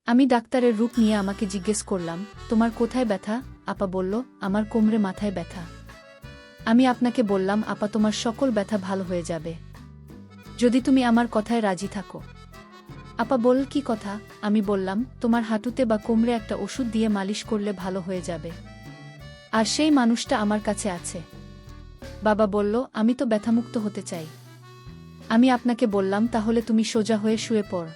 আমি ডাক্তারের রূপ নিয়ে আমাকে জিজ্ঞেস করলাম, তোমার কোথায় ব্যথা? আপা বলল, আমার কোমরে মাথায় ব্যথা। আমি আপনাকে বললাম, আপা তোমার সকল ব্যথা ভালো হয়ে যাবে যদি তুমি আমার কথায় রাজি থাকো। আপা বলল, কি কথা? আমি বললাম, তোমার হাঁটুতে বা কোমরে একটা ওষুধ দিয়ে মালিশ করলে ভালো হয়ে যাবে। আর সেই মানুষটা আমার কাছে আছে। বাবা বলল, আমি তো ব্যথামুক্ত হতে চাই। আমি আপনাকে বললাম, তাহলে তুমি সোজা হয়ে শুয়ে পড়।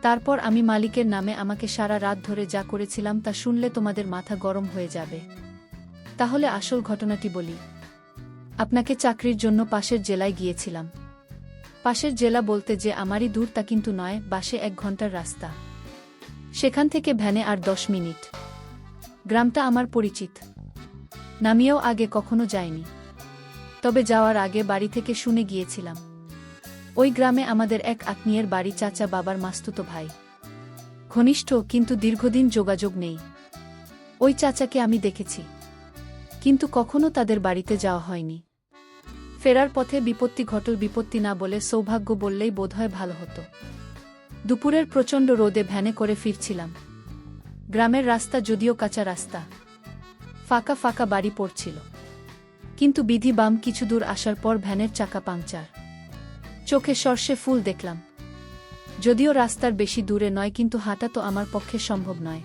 তারপর আমি মালিকের নামে আমাকে সারা রাত ধরে যা করেছিলাম তা শুনলে তোমাদের মাথা গরম হয়ে যাবে। তাহলে আসল ঘটনাটি বলি। আপনাকে চাকরির জন্য পাশের জেলায় গিয়েছিলাম। পাশের জেলা বলতে যে আমারই দূর তা কিন্তু নয়, বাসে 1 ঘন্টার রাস্তা। সেখান থেকে ভ্যানে আর 10 মিনিট। গ্রামটা আমার পরিচিত, নামিয়েও আগে কখনো যাইনি। তবে যাওয়ার আগে বাড়ি থেকে শুনে গিয়েছিলাম। ওই গ্রামে আমাদের এক আত্মীয়ের বাড়ি, চাচা বাবার মাস্তুতো ভাই। ঘনিষ্ঠ, কিন্তু দীর্ঘদিন যোগাযোগ নেই। ওই চাচাকে আমি দেখেছি, কিন্তু কখনো তাদের বাড়িতে যাওয়া হয়নি। ফেরার পথে বিপত্তি ঘটল, বিপত্তি না বলে সৌভাগ্য বললেই বোধহয় ভালো হতো। দুপুরের প্রচণ্ড রোদে ভ্যানে করে ফিরছিলাম। গ্রামের রাস্তা যদিও কাঁচা রাস্তা, ফাঁকা ফাঁকা বাড়ি পড়ছিল। কিন্তু বিধি বাম কিছু দূর আসার পর ভ্যানের চাকা পাংচার। চোখে সর্ষে ফুল দেখলাম। যদিও রাস্তার বেশি দূরে নয়, কিন্তু হাঁটা তো আমার পক্ষে সম্ভব নয়।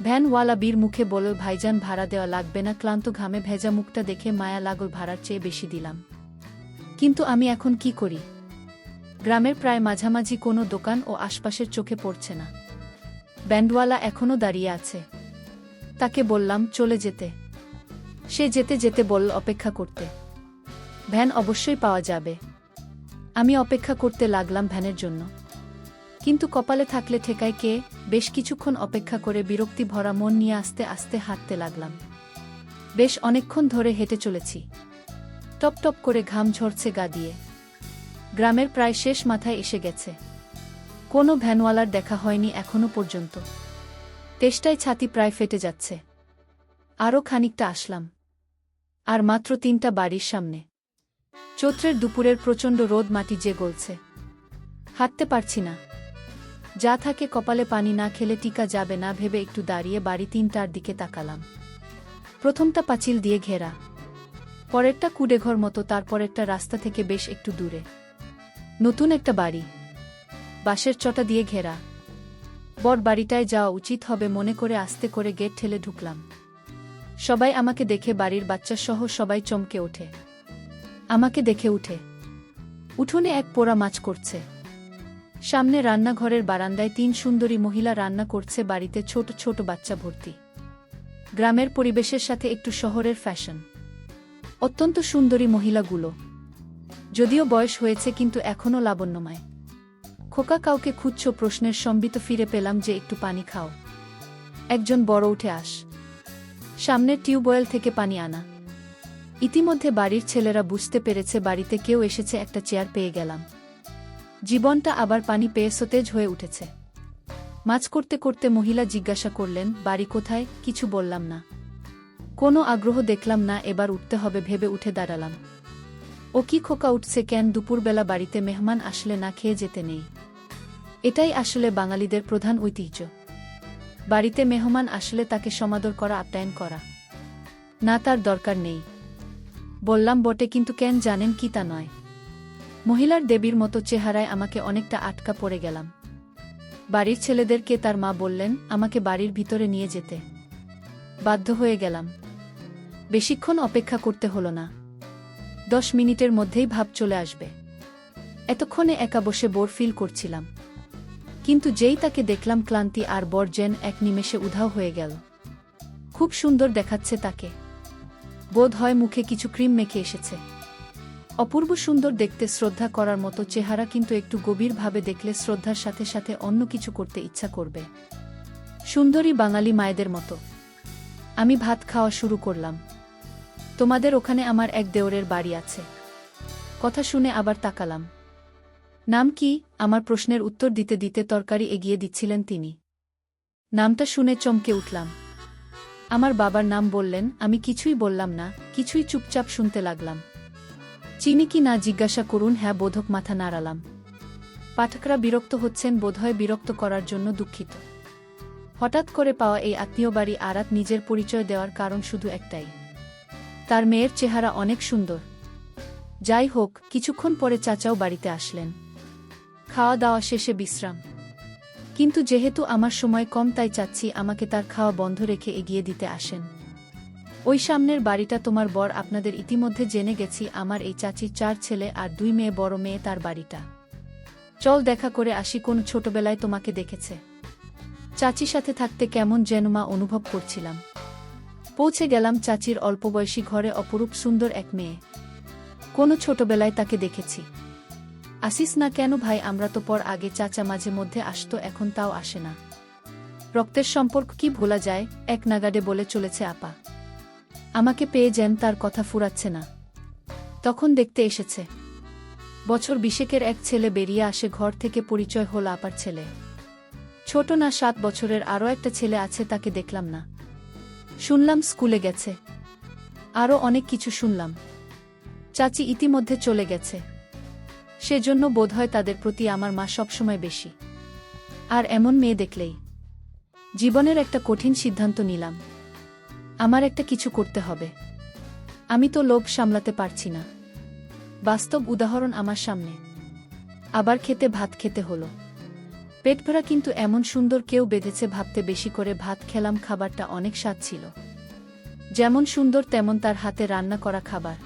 ভ্যানওয়ালা বীর মুখে বলল, ভাইজান ভাড়া দেওয়া লাগবে না। ক্লান্ত ঘামে ভেজা মুখটা দেখে মায়া লাগল, ভাড়ার চেয়ে বেশি দিলাম। কিন্তু আমি এখন কি করি? গ্রামের প্রায় মাঝামাঝি কোনো দোকান ও আশপাশের চোখে পড়ছে না। ব্যান্ডওয়ালা এখনও দাঁড়িয়ে আছে। তাকে বললাম চলে যেতে। সে যেতে যেতে বলল অপেক্ষা করতে। ভ্যান অবশ্যই পাওয়া যাবে। আমি অপেক্ষা করতে লাগলাম ভ্যানের জন্য। কিন্তু কপালে থাকলে ঠেকায় কে? বেশ কিছুক্ষণ অপেক্ষা করে বিরক্তি ভরা মন নিয়ে আস্তে আস্তে হাঁটতে লাগলাম। বেশ অনেকক্ষণ ধরে হেঁটে চলেছি। টপ টপ করে ঘাম ঝরছে গা দিয়ে। গ্রামের প্রায় শেষ মাথায় এসে গেছে। কোনো ভ্যানওয়ালার দেখা হয়নি এখনো পর্যন্ত। তেষ্টায় ছাতি প্রায় ফেটে যাচ্ছে। আরও খানিকটা আসলাম। আর মাত্র 3টা বাড়ির সামনে। চৈত্রের দুপুরের প্রচণ্ড রোদ, মাটি যে গলছে। হাঁটতে পারছি না। যা থাকে কপালে পানি না খেলে টিকা যাবে না ভেবে একটু দাঁড়িয়ে বাড়ি 3টার দিকে তাকালাম। প্রথমটা পাঁচিল দিয়ে ঘেরা, পরেরটা কুডেঘর মতো, তারপরেরটা রাস্তা থেকে বেশ একটু দূরে। নতুন একটা বাড়ি, বাঁশের চটা দিয়ে ঘেরা। বড় বাড়িটায় যাওয়া উচিত হবে মনে করে আস্তে করে গেট ঠেলে ঢুকলাম। সবাই আমাকে দেখে, বাড়ির বাচ্চাসহ সবাই চমকে ওঠে। আমাকে দেখে উঠোনে এক পোড়া মাছ করছে। সামনে রান্নাঘরের বারান্দায় 3 সুন্দরী মহিলা রান্না করছে। বাড়িতে ছোট ছোট বাচ্চা ভর্তি। গ্রামের পরিবেশের সাথে একটু শহরের ফ্যাশন। অত্যন্ত সুন্দরী মহিলাগুলো। যদিও বয়স হয়েছে, কিন্তু এখনও লাবণ্যময়। খোকা কাউকে খুঁজছো? প্রশ্নের সম্বিত ফিরে পেলাম যে একটু পানি খাও। একজন বড় উঠে আস। সামনের টিউবওয়েল থেকে পানি আনা। ইতিমধ্যে বাড়ির ছেলেরা বুঝতে পেরেছে বাড়িতে কেউ এসেছে। একটা চেয়ার পেয়ে গেলাম। জীবনটা আবার পানি পেয়ে সতেজ হয়ে উঠেছে। মাছ করতে করতে মহিলা জিজ্ঞাসা করলেন, বাড়ি কোথায়? কিছু বললাম না। কোনো আগ্রহ দেখলাম না। এবার উঠতে হবে ভেবে উঠে দাঁড়ালাম। ও কি খোকা, উঠছে কেন? দুপুরবেলা বাড়িতে মেহমান আসলে না খেয়ে যেতে নেই। এটাই আসলে বাঙালিদের প্রধান ঐতিহ্য। বাড়িতে মেহমান আসলে তাকে সমাদর করা, আপ্যায়ন করা। না, তার দরকার নেই। বললাম বটে, কিন্তু কেন জানেন কি তা নয়। মহিলার দেবীর মতো চেহারায় আমাকে অনেকটা আটকা পড়ে গেলাম। বাড়ির ছেলেদেরকে তার মা বললেন আমাকে বাড়ির ভিতরে নিয়ে যেতে। বাধ্য হয়ে গেলাম। বেশিক্ষণ অপেক্ষা করতে হলো না। 10 মিনিটের মধ্যেই ভাব চলে আসবে। এতক্ষণে একা বসে বোর ফিল করছিলাম। কিন্তু যেই তাকে দেখলাম, ক্লান্তি আর বর যেন এক নিমেষে উধাও হয়ে গেল। খুব সুন্দর দেখাচ্ছে তাকে। বোধ হয় মুখে কিছু ক্রিম মেখে এসেছে। অপূর্ব সুন্দর দেখতে, শ্রদ্ধা করার মতো চেহারা, কিন্তু একটু গভীরভাবে দেখলে শ্রদ্ধার সাথে সাথে অন্য কিছু করতে ইচ্ছা করবে। সুন্দরী বাঙালি মায়েদের মতো। আমি ভাত খাওয়া শুরু করলাম। তোমাদের ওখানে আমার এক দেওরের বাড়ি আছে। কথা শুনে আবার তাকালাম। নাম কি? আমার প্রশ্নের উত্তর দিতে দিতে তরকারি এগিয়ে দিচ্ছিলেন তিনি। নামটা শুনে চমকে উঠলাম। আমার বাবার নাম বললেন। আমি কিছুই বললাম না, কিছুই চুপচাপ শুনতে লাগলাম। চিনি কি না জিজ্ঞাসা করুন? হ্যাঁ বোধক মাথা নাড়ালাম। পাঠকরা বিরক্ত হচ্ছেন, বোধহয় বিরক্ত করার জন্য দুঃখিত। হঠাৎ করে পাওয়া এই আত্মীয় বাড়ি আরাত নিজের পরিচয় দেওয়ার কারণ শুধু একটাই, তার মেয়ের চেহারা অনেক সুন্দর। যাই হোক, কিছুক্ষণ পরে চাচাও বাড়িতে আসলেন। খাওয়া দাওয়া শেষে বিশ্রাম। কিন্তু যেহেতু আমার সময় কম, তাই চাচ্ছি আমাকে তার খাওয়া বন্ধ রেখে এগিয়ে দিতে আসেন। ওই সামনের বাড়িটা তোমার বর, আপনাদের ইতিমধ্যে জেনে গেছি। আমার এই চাচির 4 ছেলে আর 2 মেয়ে, বড় মেয়ে তার বাড়িটা। চল দেখা করে আসি। কোন ছোটবেলায় তোমাকে দেখেছে, চাচির সাথে থাকতে কেমন যেন মা অনুভব করছিলাম। পৌঁছে গেলাম চাচির অল্পবয়সী ঘরে। অপরূপ সুন্দর এক মেয়ে। কোনো ছোটবেলায় তাকে দেখেছি। আসিস না কেন ভাই? আমরা তো পর আগে চাচা মাঝে মধ্যে আসতো, এখন তাও আসে না। রক্তের সম্পর্ক কি ভোলা যায়? এক নাগাড়ে বলে চলেছে আপা। আমাকে পেয়ে যেন তার কথা ফুরাচ্ছে না। তখন দেখতে এসেছে। বছর 20-এর এক ছেলে বেরিয়ে আসে ঘর থেকে। পরিচয় হল আপার ছেলে। ছোট না, 7 বছরের আরও একটা ছেলে আছে, তাকে দেখলাম না। শুনলাম স্কুলে গেছে। আরও অনেক কিছু শুনলাম। চাচি ইতিমধ্যে চলে গেছে, সেজন্য বোধহয় তাদের প্রতি আমার মা সবসময় বেশি। আর এমন মেয়ে দেখলেই জীবনের একটা কঠিন সিদ্ধান্ত নিলাম। আমার একটা কিছু করতে হবে। আমি তো লোভ সামলাতে পারছি না। বাস্তব উদাহরণ আমার সামনে। আবার ভাত খেতে হলো। পেট ভরা, কিন্তু এমন সুন্দর কেউ বেঁধেছে ভাবতে বেশি করে ভাত খেলাম। খাবারটা অনেক স্বাদ ছিল। যেমন সুন্দর তেমন তার হাতে রান্না করা খাবার।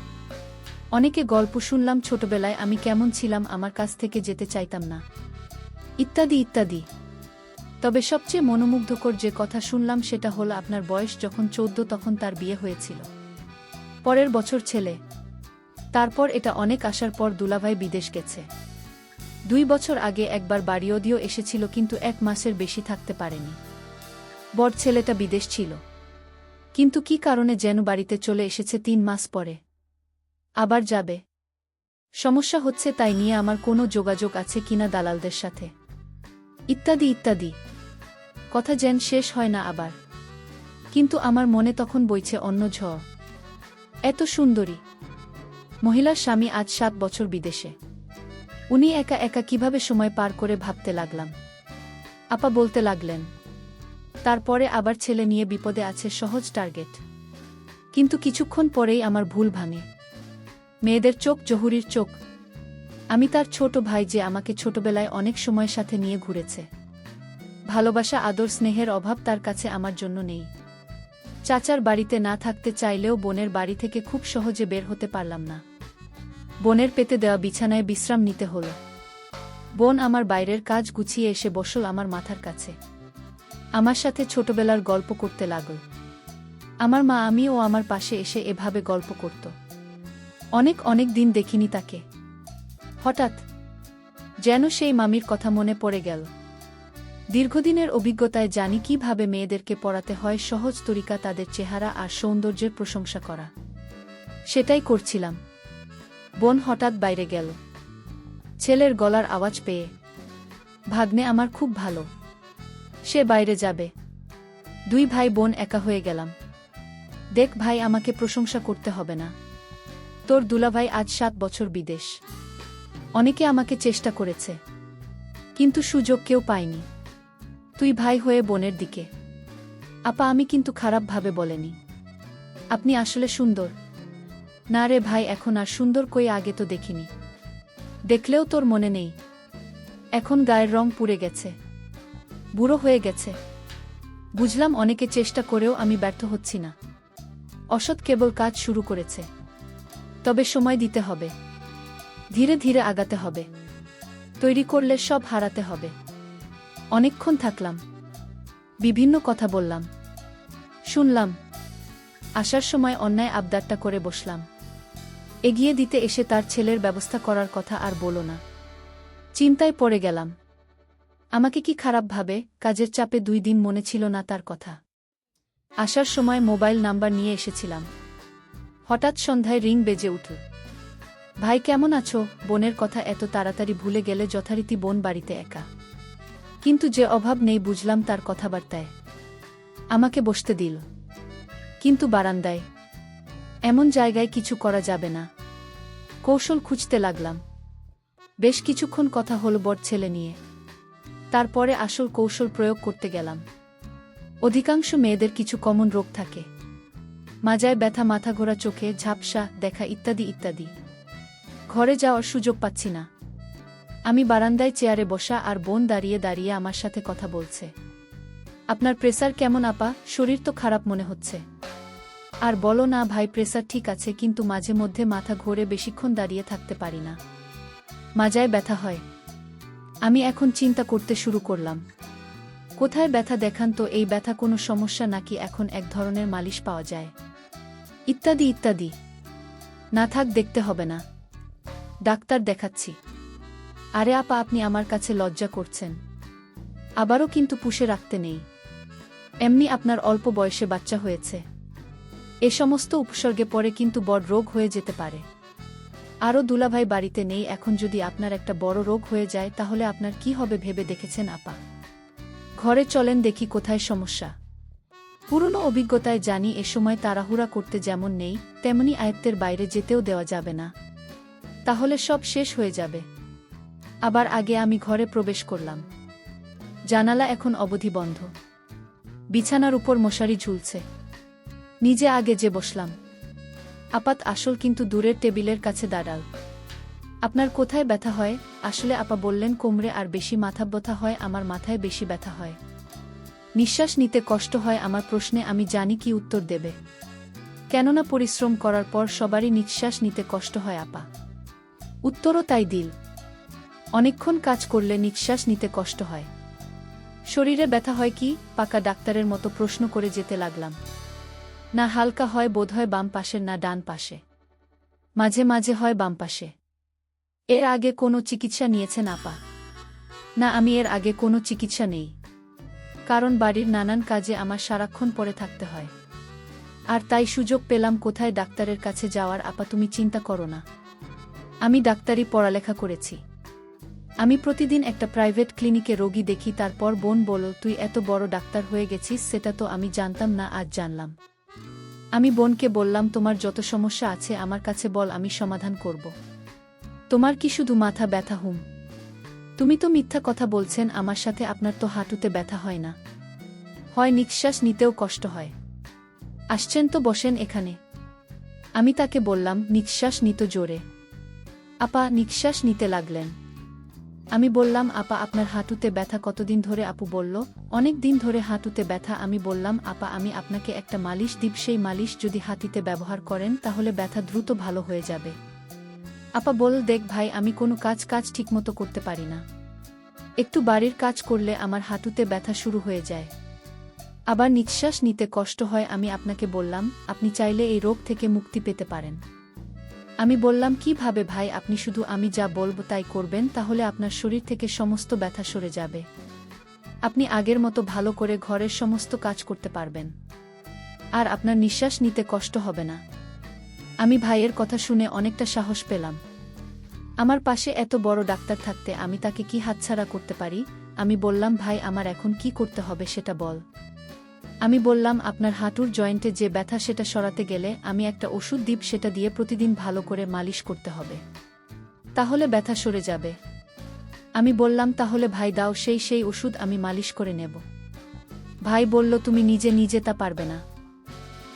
অনেকে গল্প শুনলাম ছোটবেলায় আমি কেমন ছিলাম, আমার কাছ থেকে যেতে চাইতাম না, ইত্যাদি ইত্যাদি। তবে সবচেয়ে মনোমুগ্ধকর যে কথা শুনলাম সেটা হলো আপনার বয়স যখন 14, তখন তার বিয়ে হয়েছিল। পরের বছর ছেলে। তারপর এটা অনেক আসার পর দুলাভাই বিদেশ গেছে। 2 বছর আগে একবার বাড়িও এসেছিল, কিন্তু 1 মাসের বেশি থাকতে পারেনি। বড় ছেলেটা বিদেশ ছিল, কিন্তু কি কারণে যেন বাড়িতে চলে এসেছে 3 মাস পরে। আবার যাবে। সমস্যা হচ্ছে তাই নিয়ে আমার কোনো যোগাযোগ আছে কিনা দালালদের সাথে, ইত্যাদি ইত্যাদি। কথা যেন শেষ হয় না আবার। কিন্তু আমার মনে তখন বইছে অন্য ঝড়। এত সুন্দরী মহিলার স্বামী আজ 7 বছর বিদেশে। উনি একা একা কিভাবে সময় পার করে ভাবতে লাগলাম। আপা বলতে লাগলেন। তারপরে আবার ছেলে নিয়ে বিপদে আছে, সহজ টার্গেট। কিন্তু কিছুক্ষণ পরেই আমার ভুল ভাঙে। মেয়েদের চোখ জহুরির চোখ। আমি তার ছোট ভাই, যে আমাকে ছোটবেলায় অনেক সময় সাথে নিয়ে ঘুরেছে। ভালোবাসা, আদর, স্নেহের অভাব তার কাছে আমার জন্য নেই। চাচার বাড়িতে না থাকতে চাইলেও বোনের বাড়ি থেকে খুব সহজে বের হতে পারলাম না। বোনের পেতে দেওয়া বিছানায় বিশ্রাম নিতে হলো। বোন আমার বাইরের কাজ গুছিয়ে এসে বসল আমার মাথার কাছে। আমার সাথে ছোটবেলার গল্প করতে লাগল। আমার মা, আমি ও আমার পাশে এসে এভাবে গল্প করত। অনেক অনেক দিন দেখিনি তাকে। হঠাৎ যেন সেই মামির কথা মনে পড়ে গেল। দীর্ঘদিনের অভিজ্ঞতায় জানি কিভাবে মেয়েদেরকে পড়াতে হয় সহজ তরিকা, তাদের চেহারা আর সৌন্দর্যের প্রশংসা করা। সেটাই করছিলাম। বোন হঠাৎ বাইরে গেল। ছেলের গলার আওয়াজ পেয়ে। ভাগ্নে আমার খুব ভালো, সে বাইরে যাবে। 2 ভাই বোন একা হয়ে গেলাম। দেখ ভাই, আমাকে প্রশংসা করতে হবে না। তোর দুলাভাই আজ 7 বছর বিদেশ। অনেকে আমাকে চেষ্টা করেছে, কিন্তু সুযোগ কেউ পায়নি। তুই ভাই হয়ে বোনের দিকে। আপা, আমি কিন্তু খারাপভাবে বলেনি। আপনি আসলে সুন্দর। না রে ভাই, এখন আর সুন্দর কই, আগে তো দেখিনি। দেখলেও তোর মনে নেই। এখন গায়ের রং পুড়ে গেছে, বুড়ো হয়ে গেছে। বুঝলাম অনেকে চেষ্টা করেও আমি ব্যর্থ হচ্ছি না। অসৎ কেবল কাজ শুরু করেছে। তবে সময় দিতে হবে, ধীরে ধীরে আগাতে হবে। তৈরি করলে সব হারাতে হবে। অনেকক্ষণ থাকলাম, বিভিন্ন কথা বললাম, শুনলাম। আসার সময় অন্যায় আবদারটা করে বসলাম। এগিয়ে দিতে এসে তার ছেলের ব্যবস্থা করার কথা আর বলো না। চিন্তায় পড়ে গেলাম। আমাকে কি খারাপ ভাবে? কাজের চাপে 2 দিন মনে ছিল না তার কথা। আসার সময় মোবাইল নাম্বার নিয়ে এসেছিলাম। হঠাৎ সন্ধ্যায় রিং বেজে উঠল। ভাই কেমন আছো? বোনের কথা এত তাড়াতাড়ি ভুলে গেলে? যথারীতি বোন বাড়িতে একা, কিন্তু যে অভাব নেই বুঝলাম তার কথাবার্তায়। আমাকে বসতে দিল, কিন্তু বারান্দায়। এমন জায়গায় কিছু করা যাবে না। কৌশল খুঁজতে লাগলাম। বেশ কিছুক্ষণ কথা হলো বড় ছেলে নিয়ে। তারপরে আসল কৌশল প্রয়োগ করতে গেলাম। অধিকাংশ মেয়েদের কিছু কমন রোগ থাকে, মাজায় ব্যথা, মাথা ঘোরা, চোখে ঝাপসা দেখা ইত্যাদি ইত্যাদি। ঘরে যাওয়ার সুযোগ পাচ্ছি না। আমি বারান্দায় চেয়ারে বসা, আর বোন দাঁড়িয়ে দাঁড়িয়ে আমার সাথে কথা বলছে। আপনার প্রেসার কেমন আপা? শরীর তো খারাপ মনে হচ্ছে। আর বলো না ভাই, প্রেসার ঠিক আছে, কিন্তু মাঝে মধ্যে মাথা ঘোরে, বেশিক্ষণ দাঁড়িয়ে থাকতে পারি না, মাজায় ব্যথা হয়। আমি এখন চিন্তা করতে শুরু করলাম, কোথায় ব্যথা দেখান তো, এই ব্যথা কোনো সমস্যা নাকি এখন এক ধরনের মালিশ পাওয়া যায়, ইত্যাদি ইত্যাদি। না থাক, দেখতে হবে না, ডাক্তার দেখাচ্ছি। আরে আপা, আপনি আমার কাছে লজ্জা করছেন। আবারও কিন্তু পুষে রাখতে নেই, এমনি আপনার অল্প বয়সে বাচ্চা হয়েছে। এ সমস্ত উপসর্গে পরে কিন্তু বড় রোগ হয়ে যেতে পারে। আরও দুলাভাই বাড়িতে নেই, এখন যদি আপনার একটা বড় রোগ হয়ে যায় তাহলে আপনার কি হবে ভেবে দেখেছেন আপা? ঘরে চলেন, দেখি কোথায় সমস্যা। পুরনো অভিজ্ঞতায় জানি এ সময় তাড়াহুড়া করতে যেমন নেই, তেমনি আয়ত্তের বাইরে যেতেও দেওয়া যাবে না, তাহলে সব শেষ হয়ে যাবে। আবার আগে আমি ঘরে প্রবেশ করলাম। জানালা এখন অবধি বন্ধ, বিছানার উপর মশারি ঝুলছে। নিজে আগে যে বসলাম। আপাত আসল কিন্তু দূরের টেবিলের কাছে দাঁড়াল। আপনার কোথায় ব্যথা হয়? আসলে আপা বললেন কোমরে আর বেশি মাথা ব্যথা হয়, আমার মাথায় বেশি ব্যথা হয়, নিঃশ্বাস নিতে কষ্ট হয়। আমার প্রশ্নে আমি জানি কি উত্তর দেবে, কেননা পরিশ্রম করার পর সবারই নিঃশ্বাস নিতে কষ্ট হয় আপা। উত্তরও তাই দিল, অনেকক্ষণ কাজ করলে নিঃশ্বাস নিতে কষ্ট হয়। শরীরে ব্যথা হয় কি? পাকা ডাক্তারের মতো প্রশ্ন করে যেতে লাগলাম। না হালকা হয় বোধহয় বাম পাশের, না ডান পাশে, মাঝে মাঝে হয় বাম পাশে। এর আগে কোনো চিকিৎসা নিয়েছেন আপা? না, আমি এর আগে কোনো চিকিৎসা নেই, কারণ বাড়ির নানান কাজে আমার সারাক্ষণ পড়ে থাকতে হয়, আর তাই সুযোগ পেলাম কোথায় ডাক্তারের কাছে যাওয়ার। আপা তুমি চিন্তা করো না, আমি ডাক্তারি পড়ালেখা করেছি। আমি প্রতিদিন একটা প্রাইভেট ক্লিনিকে রোগী দেখি। তারপর বোন বলল, তুই এত বড় ডাক্তার হয়ে গেছিস, সেটা তো আমি জানতাম না, আজ জানলাম। আমি বোনকে বললাম, তোমার যত সমস্যা আছে আমার কাছে বল, আমি সমাধান করব। তোমার কি শুধু মাথা ব্যথা? হুম। তুমি তো মিথ্যা কথা বলছেন আমার সাথে, আপনার তো হাঁটুতে ব্যথা হয় না? হয়, নিঃশ্বাস নিতেও কষ্ট হয়। আসছেন তো বসেন এখানে। আমি তাকে বললাম, নিঃশ্বাস নিত জোরে। আপা নিঃশ্বাস নিতে লাগলেন। আমি বললাম, আপা আপনার হাঁটুতে ব্যথা কতদিন ধরে? আপু বলল, অনেক দিন ধরে হাঁটুতে ব্যথা। আমি বললাম, আপা আমি আপনাকে একটা মালিশ দিব, সেই মালিশ যদি হাঁটুতে ব্যবহার করেন তাহলে ব্যথা দ্রুত ভালো হয়ে যাবে। আপা বল, দেখ ভাই, আমি কোনো কাজ ঠিকমতো করতে পারি না, একটু বাড়ির কাজ করলে আমার হাঁটুতে ব্যথা শুরু হয়ে যায়, আবার নিঃশ্বাস নিতে কষ্ট হয়। আমি আপনাকে বললাম, আপনি চাইলে এই রোগ থেকে মুক্তি পেতে পারেন। আমি বললাম, কিভাবে ভাই? আপনি শুধু আমি যা বলবো তাই করবেন, তাহলে আপনার শরীর থেকে সমস্ত ব্যথা সরে যাবে, আপনি আগের মতো ভালো করে ঘরের সমস্ত কাজ করতে পারবেন, আর আপনার নিঃশ্বাস নিতে কষ্ট হবে না। আমি ভাইয়ের কথা শুনে অনেকটা সাহস পেলাম। আমার পাশে এত বড় ডাক্তার থাকতে আমি তাকে কি হাতছাড়া করতে পারি? আমি বললাম, ভাই আমার এখন কি করতে হবে সেটা বল। আমি বললাম, আপনার হাঁটুর জয়েন্টে যে ব্যথা সেটা সরাতে গেলে আমি একটা ওষুধ দিব, সেটা দিয়ে প্রতিদিন ভালো করে মালিশ করতে হবে, তাহলে ব্যথা সরে যাবে। আমি বললাম, তাহলে ভাই দাও সেই ওষুধ, আমি মালিশ করে নেব। ভাই বলল, তুমি নিজে তা পারবে না,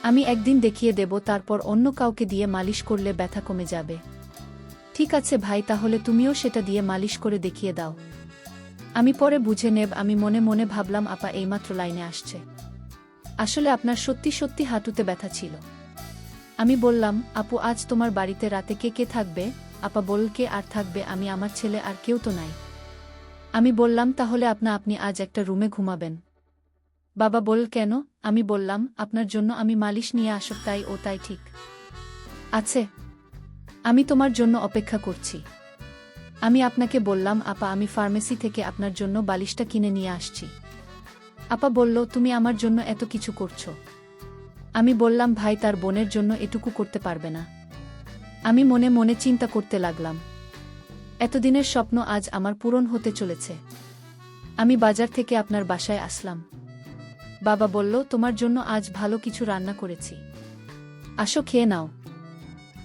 আমি একদিন দেখিয়ে দেব, তারপর অন্য কাউকে দিয়ে মালিশ করলে ব্যথা কমে যাবে। ঠিক আছে ভাই, তাহলে তুমিও সেটা দিয়ে মালিশ করে দেখিয়ে দাও, আমি পরে বুঝে নেব। আমি মনে মনে ভাবলাম, আপা এইমাত্র লাইনে আসছে, আসলে আপনার সত্যি হাঁটুতে ব্যথা ছিল। আমি বললাম, আপু আজ তোমার বাড়িতে রাতে কে কে থাকবে? আপা বলল, কে আর থাকবে, আমি, আমার ছেলে, আর কেউ তো নাই। আমি বললাম, তাহলে আপনি আজ একটা রুমে ঘুমাবেন। বাবা বলল, কেন? আমি বললাম, আপনার জন্য আমি মালিশ নিয়ে আসব। তাই ঠিক আছে, আমি তোমার জন্য অপেক্ষা করছি। আমি আপনাকে বললাম, আপা আমি ফার্মেসি থেকে আপনার জন্য বালিশটা কিনে নিয়ে আসছি। আপা বলল, তুমি আমার জন্য এত কিছু করছো? আমি বললাম, ভাই তার বোনের জন্য এটুকু করতে পারবে না। আমি মনে মনে চিন্তা করতে লাগলাম, এতদিনের স্বপ্ন আজ আমার পূরণ হতে চলেছে। আমি বাজার থেকে আপনার বাসায় আসলাম। বাবা বলল, তোমার জন্য আজ ভালো কিছু রান্না করেছি, আসো খেয়ে নাও।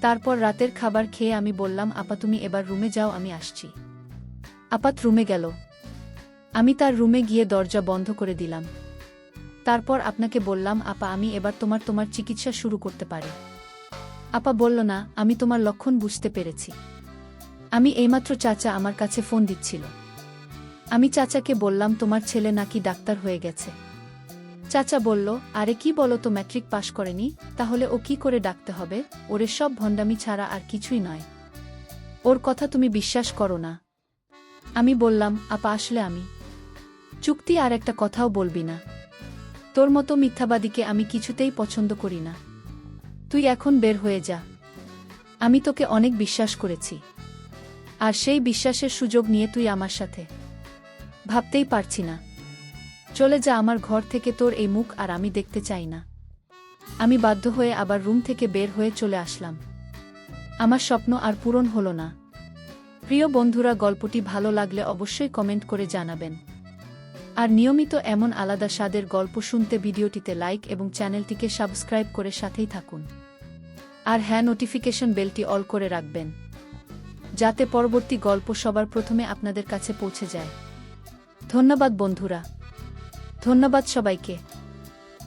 তারপর রাতের খাবার খেয়ে আমি বললাম, আপা তুমি এবার রুমে যাও, আমি আসছি। আপাত রুমে গেল। আমি তার রুমে গিয়ে দরজা বন্ধ করে দিলাম। তারপর আপনাকে বললাম, আপা আমি এবার তোমার চিকিৎসা শুরু করতে পারি। আপা বলল, না, আমি তোমার লক্ষণ বুঝতে পেরেছি। আমি এইমাত্র চাচা আমার কাছে ফোন দিচ্ছিল। আমি চাচাকে বললাম তোমার ছেলে নাকি ডাক্তার হয়ে গেছে। চাচা বলল, আরে কি বলো তো, ম্যাট্রিক পাশ করেনি, তাহলে ও কি করে ডাকতে হবে? ওরে সব ভণ্ডামি ছাড়া আর কিছুই নয়। ওর কথা তুমি বিশ্বাস করো না। আমি বললাম, আপা আসলে আমি চুক্তি আর একটা কথাও বলবি না। তোর মতো মিথ্যাবাদীকে আমি কিছুতেই পছন্দ করি না। তুই এখন বের হয়ে যা। আমি তোকে অনেক বিশ্বাস করেছি, আর সেই বিশ্বাসের সুযোগ নিয়ে তুই আমার সাথে ভাবতেই পারছি না। চলে যা আমার ঘর থেকে, তোর এই মুখ আর আমি দেখতে চাই না। আমি বাধ্য হয়ে আবার রুম থেকে বের হয়ে চলে আসলাম। আমার স্বপ্ন আর পূরণ হলো না। প্রিয় বন্ধুরা, গল্পটি ভালো লাগলে অবশ্যই কমেন্ট করে জানাবেন। আর নিয়মিত এমন আলাদা স্বাদের গল্প শুনতে ভিডিওটিতে লাইক এবং চ্যানেলটিকে সাবস্ক্রাইব করে সাথেই থাকুন। আর হ্যাঁ, নোটিফিকেশন বেলটি অল করে রাখবেন, যাতে পরবর্তী গল্প সবার প্রথমে আপনাদের কাছে পৌঁছে যায়। ধন্যবাদ বন্ধুরা, ধন্যবাদ সবাইকে।